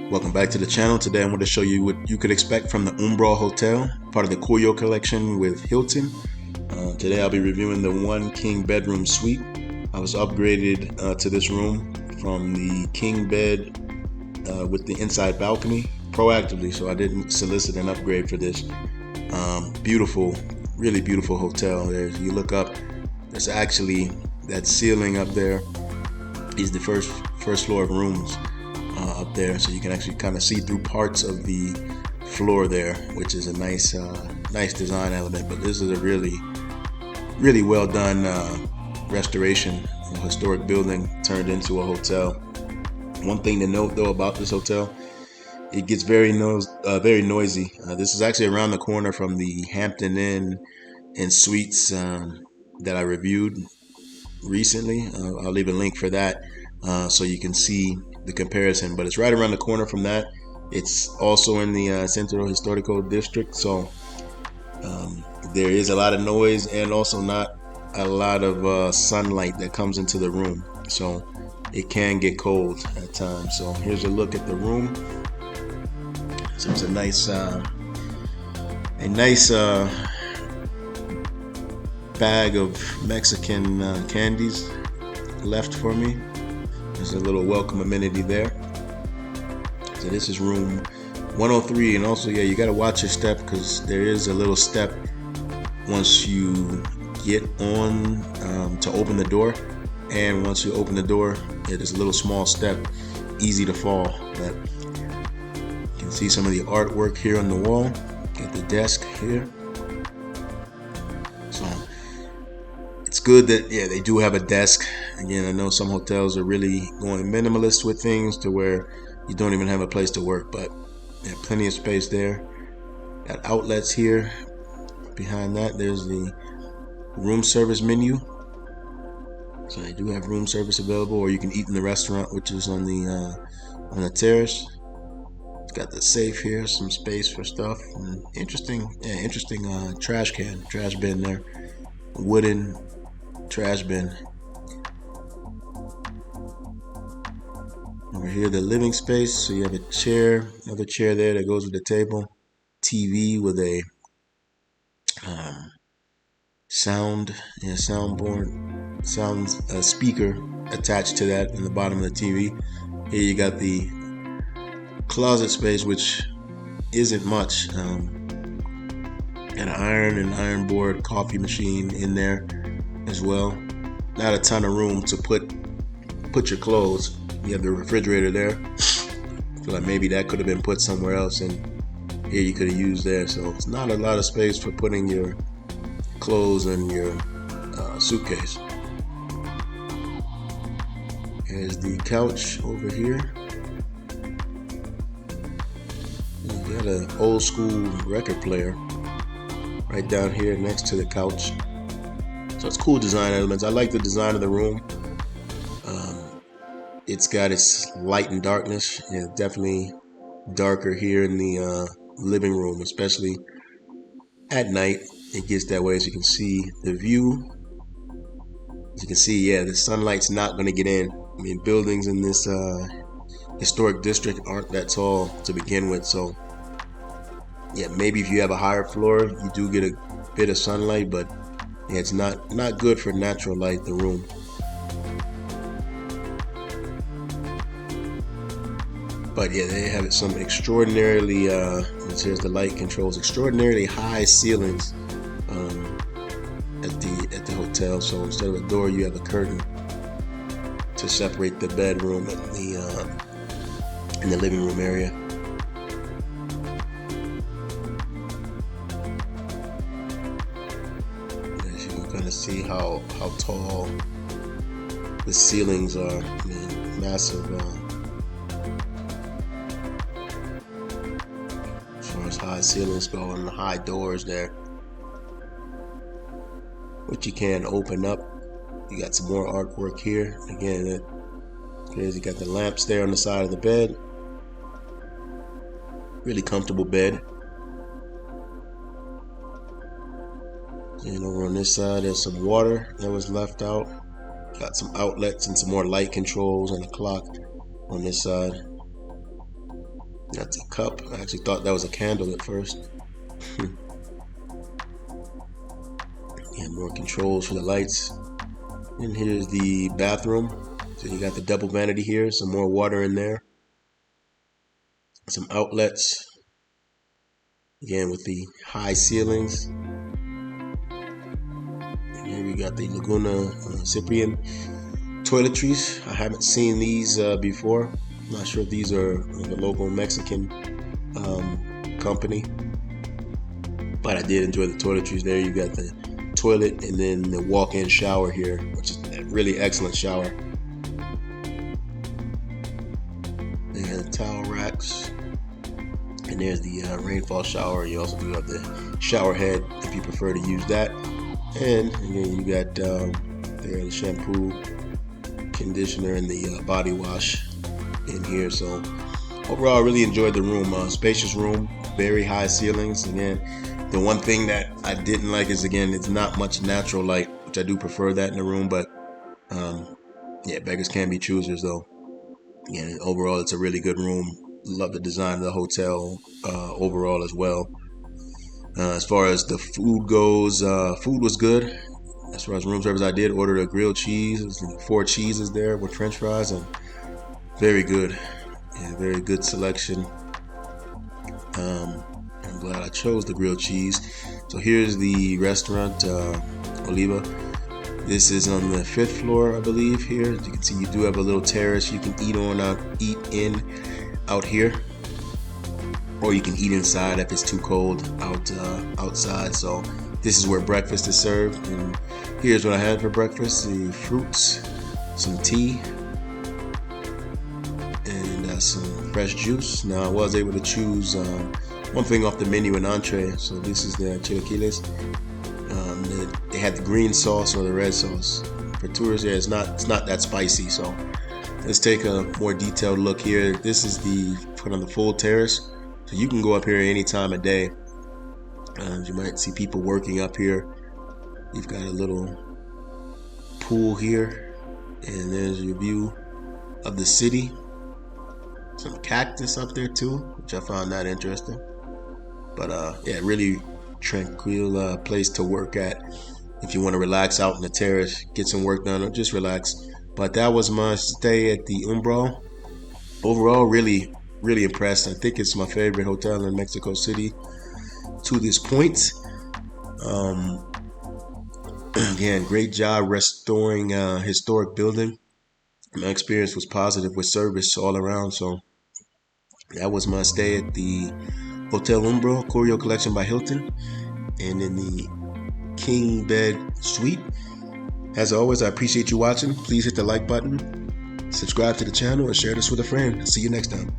Welcome back to the channel. Today I'm going to show you what you could expect from the Umbral Hotel, part of the Curio collection with Hilton. Today I'll be reviewing the one king bedroom suite. I was upgraded to this room from the king bed with the inside balcony proactively, so I didn't solicit an upgrade for this. Beautiful, really beautiful hotel. You look up, there's actually that ceiling up there is the first floor of rooms up there, so you can actually kind of see through parts of the floor there, which is a nice design element. But this is a really well done restoration. A historic building turned into a hotel. One thing to note though about this hotel, it gets very noisy. This is actually around the corner from the Hampton Inn and Suites that I reviewed recently. I'll leave a link for that so you can see the comparison, but it's right around the corner from that. It's also in the Centro Historical District, so there is a lot of noise and also not a lot of sunlight that comes into the room, so it can get cold at times. So here's a look at the room. So it's a nice bag of Mexican candies left for me. There's a little welcome amenity there. So this is room 103, and also you got to watch your step because there is a little step once you get on to open the door, and once you open the door it is a little small step, easy to fall. But you can see some of the artwork here on the wall. Got the desk here. So it's good that they do have a desk. Again, I know some hotels are really going minimalist with things to where you don't even have a place to work, but plenty of space there. Got outlets here. Behind that there's the room service menu, so they do have room service available, or you can eat in the restaurant, which is on the terrace. It's got the safe here, some space for stuff, and interesting trash bin there, wooden trash bin. Over here, the living space. So you have a chair, another chair there that goes with the table, TV with a sound speaker attached to that in the bottom of the TV. Here you got the closet space, which isn't much. An iron board coffee machine in there as well. Not a ton of room to put your clothes. You have the refrigerator there. I feel like maybe that could have been put somewhere else, and here you could have used there. So it's not a lot of space for putting your clothes and your suitcase. Here's the couch over here. You got an old school record player right down here next to the couch. So it's cool design elements. I like the design of the room. It's got its light and darkness. Definitely darker here in the living room, especially at night. It gets that way, so you can see the view. As you can see, the sunlight's not going to get in. I mean, buildings in this historic district aren't that tall to begin with, so maybe if you have a higher floor, you do get a bit of sunlight, but it's not good for natural light, the room. But they have some extraordinarily, here's the light controls, extraordinarily high ceilings at the hotel. So instead of a door, you have a curtain to separate the bedroom and the living room area. As you can kind of see how tall the ceilings are. I mean, massive. As high ceilings go and the high doors there, which you can open up. You got some more artwork here. Again, you got the lamps there on the side of the bed. Really comfortable bed. And over on this side, there's some water that was left out. Got some outlets and some more light controls and a clock on this side. That's a cup. I actually thought that was a candle at first. And more controls for the lights. And here's the bathroom. So you got the double vanity here, some more water in there. Some outlets. Again with the high ceilings. And here we got the Laguna Cyprian toiletries. I haven't seen these before. I'm not sure if these are the local Mexican company. But I did enjoy the toiletries there. You got the toilet and then the walk-in shower here, which is a really excellent shower. They have towel racks. And there's the rainfall shower. You also do have the shower head if you prefer to use that. And again, you got there the shampoo, conditioner, and the body wash in here. So overall, I really enjoyed the room. Spacious room, very high ceilings. Again, the one thing that I didn't like is, again, it's not much natural light, which I do prefer that in the room. But yeah, beggars can be choosers, though. Again, overall, it's a really good room. Love the design of the hotel overall as well. As far as the food goes, food was good. As far as room service, I did order a grilled cheese. 4 cheeses there with French fries, and very good. Yeah, very good selection. I'm glad I chose the grilled cheese. So here's the restaurant, Oliva. This is on the 5th floor, I believe. Here, as you can see, you do have a little terrace you can eat in out here, or you can eat inside if it's too cold outside. So this is where breakfast is served, and here's what I had for breakfast: the fruits, some tea, and some fresh juice. Now I was able to choose one thing off the menu, an entree. So this is the chilaquiles. They had the green sauce or the red sauce. For tourists, yeah, it's not that spicy. So let's take a more detailed look here. This is the put on the full terrace, so you can go up here any time of day. You might see people working up here. You've got a little pool here, and there's your view of the city. Some cactus up there too, which I found that interesting. But yeah, really tranquil place to work at if you want to relax out in the terrace, get some work done, or just relax. But that was my stay at the Umbral. Overall, really impressed. I think it's my favorite hotel in Mexico City to this point. Again, great job restoring historic building. My experience was positive with service all around. So that was my stay at the Hotel Umbral Curio Collection by Hilton, and in the King Bed Suite. As always, I appreciate you watching. Please hit the like button, subscribe to the channel, and share this with a friend. See you next time.